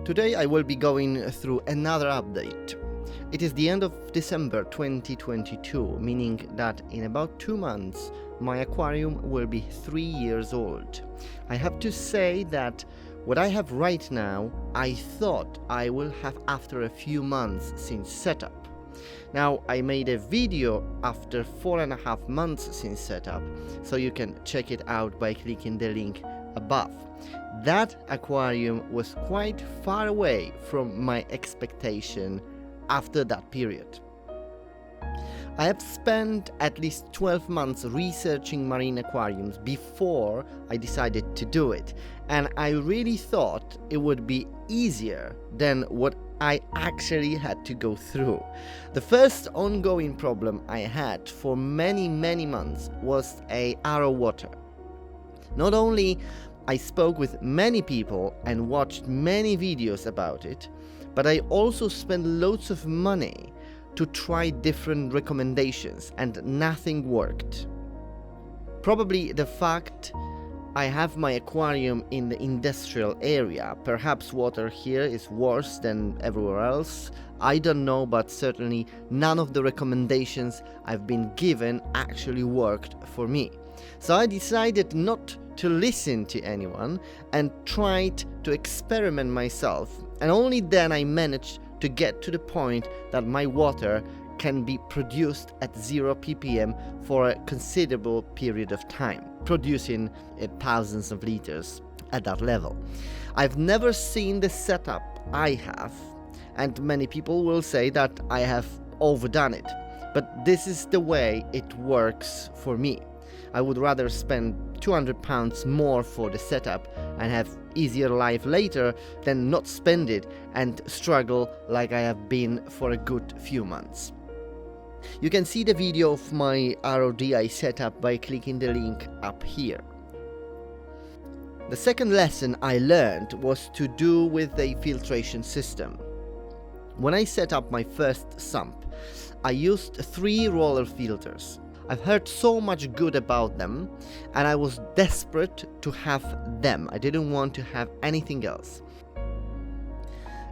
Today I will be going through another update. It is the end of December 2022, meaning that in about 2 months my aquarium will be 3 years old. I have to say that what I have right now, I thought I will have after a few months since setup. Now, I made a video after 4.5 months since setup, so you can check it out by clicking the link above. That aquarium was quite far away from my expectation after that period. I have spent at least 12 months researching marine aquariums before I decided to do it, and I really thought it would be easier than what I actually had to go through. The first ongoing problem I had for many months was RO water. Not only I spoke with many people and watched many videos about it, but I also spent loads of money to try different recommendations and nothing worked. Probably the fact I have my aquarium in the industrial area, perhaps water here is worse than everywhere else, I don't know, but certainly none of the recommendations I've been given actually worked for me. So I decided not to listen to anyone and tried to experiment myself, and only then I managed to get to the point that my water can be produced at 0 ppm for a considerable period of time, producing thousands of liters at that level. I've never seen the setup I have, and many people will say that I have overdone it, but this is the way it works for me. I would rather spend £200 more for the setup and have easier life later than not spend it and struggle like I have been for a good few months. You can see the video of my RODI setup by clicking the link up here. The second lesson I learned was to do with the filtration system. When I set up my first sump, I used 3 roller filters. I've heard so much good about them, and I was desperate to have them. I didn't want to have anything else.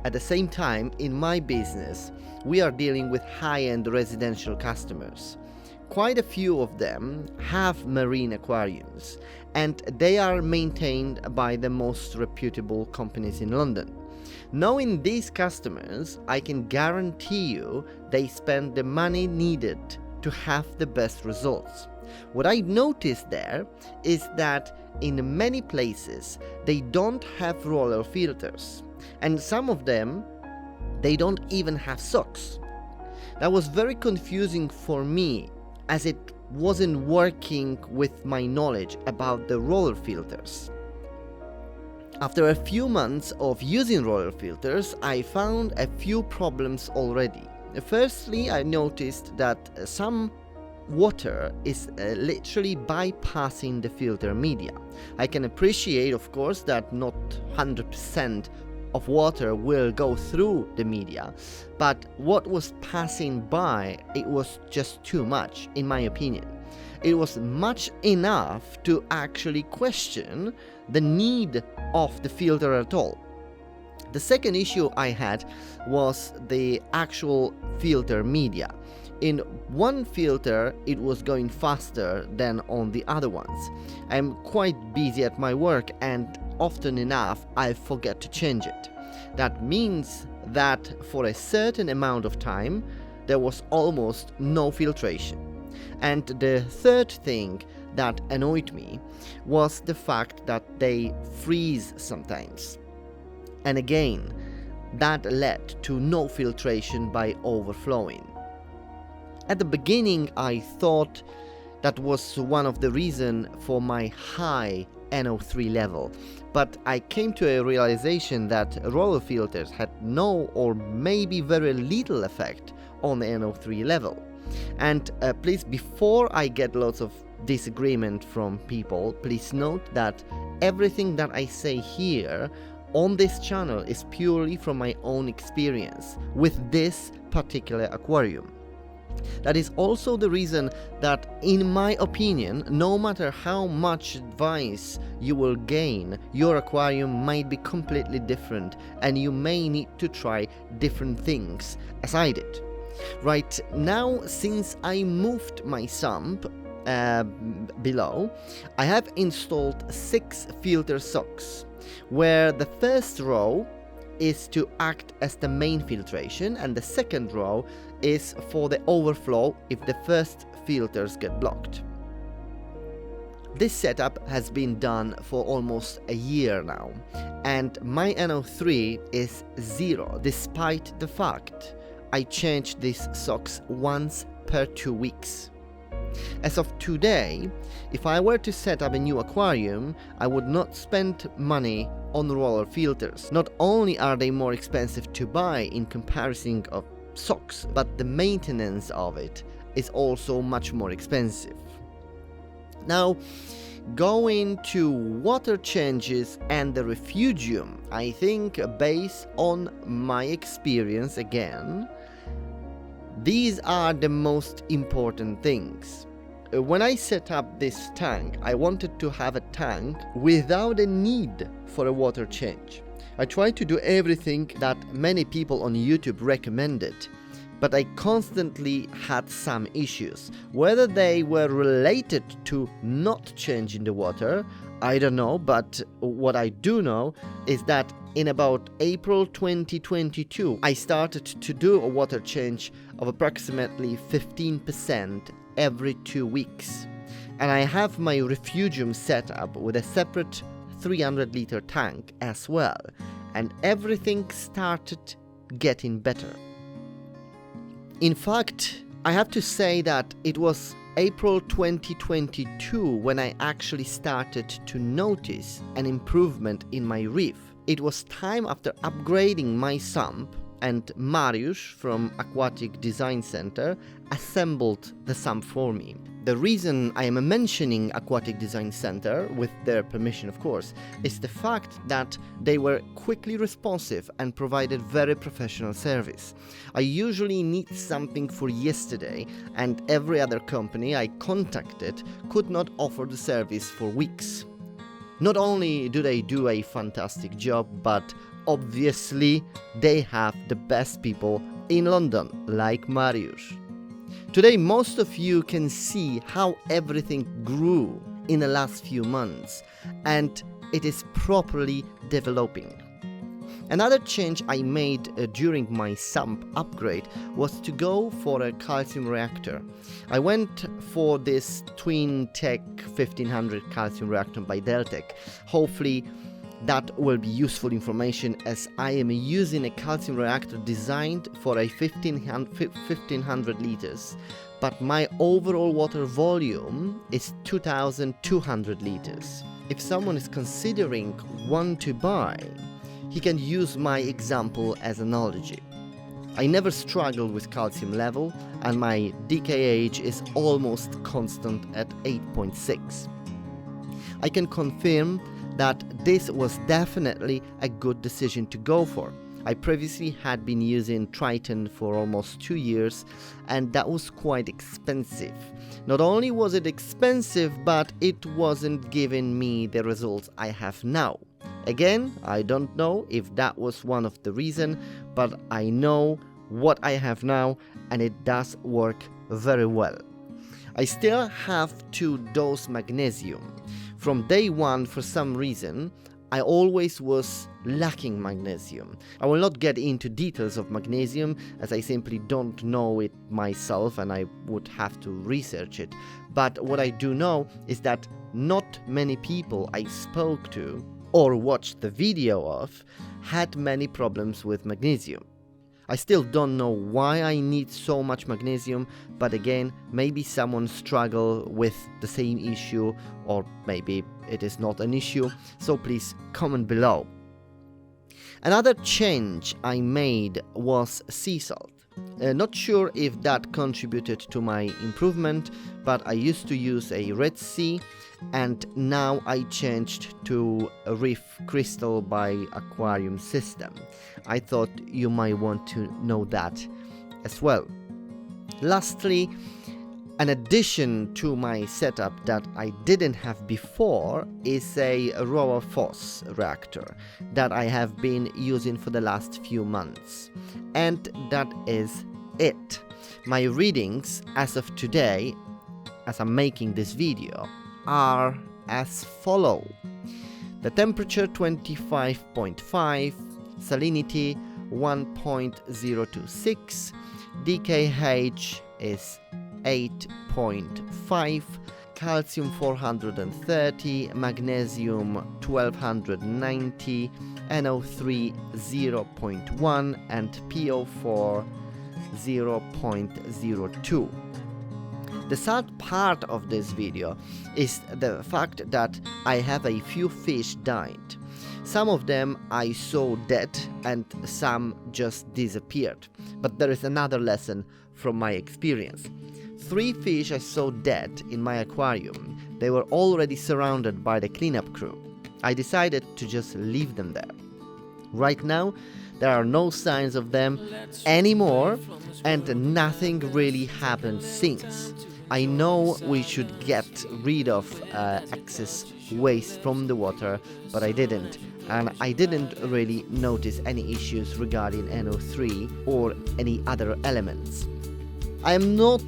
At the same time, in my business, we are dealing with high-end residential customers. Quite a few of them have marine aquariums, and they are maintained by the most reputable companies in London. Knowing these customers, I can guarantee you they spend the money needed to have the best results. What I noticed there is that in many places they don't have roller filters, and some of them they don't even have socks. That was very confusing for me, as it wasn't working with my knowledge about the roller filters. After a few months of using roller filters, I found a few problems already. Firstly, I noticed that some water is literally bypassing the filter media. I can appreciate, of course, that not 100% of water will go through the media, but what was passing by, it was just too much, in my opinion. It was much enough to actually question the need of the filter at all. The second issue I had was the actual filter media. In one filter it was going faster than on the other ones. I'm quite busy at my work, and often enough I forget to change it. That means that for a certain amount of time there was almost no filtration. And the third thing that annoyed me was the fact that they freeze sometimes. And again, that led to no filtration by overflowing. At the beginning I thought that was one of the reasons for my high NO3 level, but I came to a realization that roller filters had no or maybe very little effect on the NO3 level. And please, before I get lots of disagreement from people, please note that everything that I say here on this channel is purely from my own experience with this particular aquarium. That is also the reason that, in my opinion, no matter how much advice you will gain, your aquarium might be completely different and you may need to try different things, as I did. Right now, since I moved my sump below, I have installed 6 filter socks, where the first row is to act as the main filtration and the second row is for the overflow if the first filters get blocked. This setup has been done for almost a year now, and my NO3 is 0 despite the fact I change these socks once per 2 weeks. As of today, if I were to set up a new aquarium, I would not spend money on roller filters. Not only are they more expensive to buy in comparison of socks, but the maintenance of it is also much more expensive. Now, going to water changes and the refugium, I think based on my experience again, these are the most important things. When I set up this tank, I wanted to have a tank without a need for a water change. I tried to do everything that many people on YouTube recommended, but I constantly had some issues. Whether they were related to not changing the water, I don't know, but what I do know is that in about April 2022, I started to do a water change of approximately 15% every 2 weeks. And I have my refugium set up with a separate 300-liter tank as well, and everything started getting better. In fact, I have to say that it was April 2022 when I actually started to notice an improvement in my reef. It was time after upgrading my sump, and Mariusz from Aquatic Design Center assembled the sump for me. The reason I am mentioning Aquatic Design Center, with their permission of course, is the fact that they were quickly responsive and provided very professional service. I usually need something for yesterday, and every other company I contacted could not offer the service for weeks. Not only do they do a fantastic job, but obviously they have the best people in London, like Mariusz. Today most of you can see how everything grew in the last few months, and it is properly developing. Another change I made during my sump upgrade was to go for a calcium reactor. I went for this Twin Tech 1500 calcium reactor by Deltec. Hopefully that will be useful information, as I am using a calcium reactor designed for a 1500 liters, but my overall water volume is 2200 liters. If someone is considering one to buy, he can use my example as an analogy. I never struggled with calcium level, and my DKH is almost constant at 8.6. I can confirm that this was definitely a good decision to go for. I previously had been using Triton for almost 2 years, and that was quite expensive. Not only was it expensive, but it wasn't giving me the results I have now. Again, I don't know if that was one of the reasons, but I know what I have now, and it does work very well. I still have to dose magnesium. From day one, for some reason, I always was lacking magnesium. I will not get into details of magnesium, as I simply don't know it myself and I would have to research it. But what I do know is that not many people I spoke to or watched the video of had many problems with magnesium. I still don't know why I need so much magnesium, but again, maybe someone struggle with the same issue, or maybe it is not an issue, so please comment below. Another change I made was sea salt. Not sure if that contributed to my improvement, but I used to use a Red Sea, and now I changed to a Reef Crystal by Aquarium system. I thought you might want to know that as well. Lastly, an addition to my setup that I didn't have before is a ROA-FOS reactor that I have been using for the last few months. And that is it. My readings as of today, as I'm making this video, are as follow. The temperature 25.5, salinity 1.026, DKH is 8.5, calcium 430, magnesium 1290, NO3 0.1 and PO4 0.02. The sad part of this video is the fact that I have a few fish died. Some of them I saw dead and some just disappeared. But there is another lesson from my experience. 3 fish I saw dead in my aquarium. They were already surrounded by the cleanup crew. I decided to just leave them there. Right now, there are no signs of them anymore, and nothing really happened since. I know we should get rid of excess waste from the water, but I didn't. And I didn't really notice any issues regarding NO3 or any other elements. I am not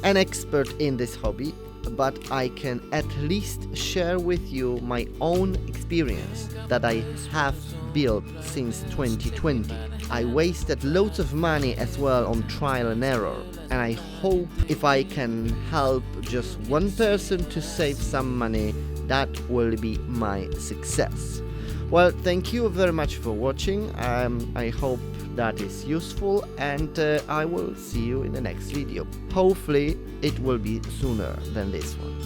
an expert in this hobby, but I can at least share with you my own experience that I have built since 2020. I wasted loads of money as well on trial and error, and I hope if I can help just one person to save some money, that will be my success. Well, thank you very much for watching. I hope that is useful, and I will see you in the next video. Hopefully it will be sooner than this one.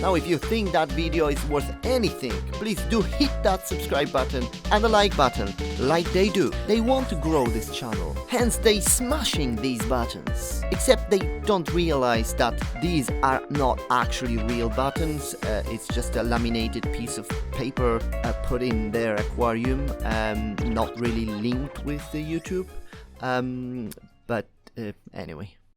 Now, if you think that video is worth anything, please do hit that subscribe button and the like button, like they do. They want to grow this channel, hence they smashing these buttons. Except they don't realize that these are not actually real buttons, it's just a laminated piece of paper put in their aquarium, not really linked with the YouTube. But anyway.